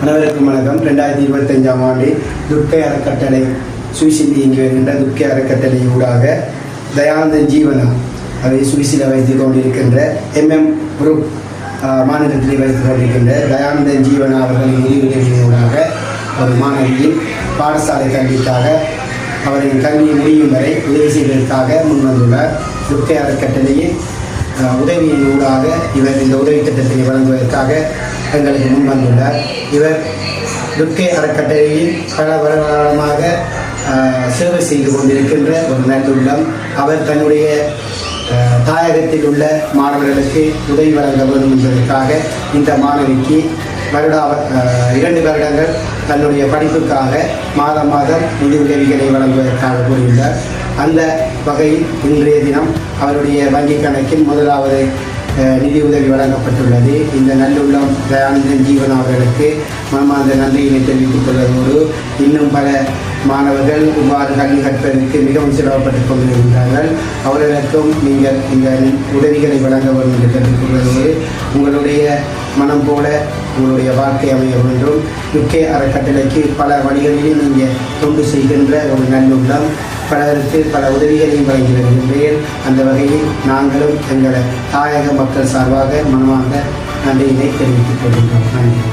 அனைவருக்கும் வணக்கம். 2025ஆம் ஆண்டு துர்க்கை அறக்கட்டளை சுவிஸில் இயங்கி வருகின்ற துர்க்கை அறக்கட்டளை ஊடாக தயானந்தன் ஜீவனா அவை சுவிஸில் வைத்துக் கொண்டிருக்கின்ற குரூப் மாநிலத்தில் வைத்துக் கொண்டிருக்கின்ற தயானந்தன் ஜீவனா அவர்களின் நிதியுதவியினூடாக ஒரு மாணவியின் பாடசாலை கல்விக்காக அவரின் கல்வி முடியும் வரை உதவி செய்வதற்காக முன்வந்துள்ளார். துர்க்கை அறக்கட்டளையின் உதவியின் ஊடாக இவர் இந்த உதவி திட்டத்தை வழங்குவதற்காக எங்களுக்கு முன்வந்துள்ளார். இவர் துர்க்கை அறக்கட்டளையில் பல வருடமாக சேவை செய்து கொண்டிருக்கின்ற ஒரு நல்லுள்ளம். அவர் தன்னுடைய தாயகத்தில் உள்ள மாணவர்களுக்கு உதவி வழங்க வேண்டும் என்பதற்காக இந்த மாணவிக்கு 2 வருடங்கள் தன்னுடைய படிப்புக்காக மாதம் நிதி உதவிகளை வழங்குவதற்காக கூறியுள்ளார். அந்த வகையில் இன்றைய தினம் அவருடைய வங்கிக் கணக்கில் முதலாவது நிதி உதவி வழங்கப்பட்டுள்ளது. இந்த நல்லுள்ளம் தயானந்தன் ஜீவன் அவர்களுக்கு மனமார்ந்த நன்றியினை தெரிவித்துக் கொள்வதோடு இன்னும் பல மாணவர்கள் இவ்வாறு கல்வி கற்பதற்கு மிகவும் சிரமப்பட்டுக் கொண்டிருக்கிறார்கள். அவர்களுக்கும் நீங்கள் இந்த உதவிகளை வழங்க வேண்டும் என்று கேட்டுக்கொள்வதோடு உங்களுடைய மனம் போல உங்களுடைய வாழ்க்கை அமைய வேண்டும். துர்க்கை அறக்கட்டளைக்கு பல வழிகளிலும் நீங்கள் தொண்டு செய்கின்ற ஒரு நல்லுள்ளம். பலருக்கு பல உதவிகளையும் வழங்கி வருகின்றேன். அந்த வகையில் நாங்களும் எங்கள் தாயக மக்கள் சார்பாக மனமாக நன்றியினை தெரிவித்துக் கொள்கின்றோம். நன்றி.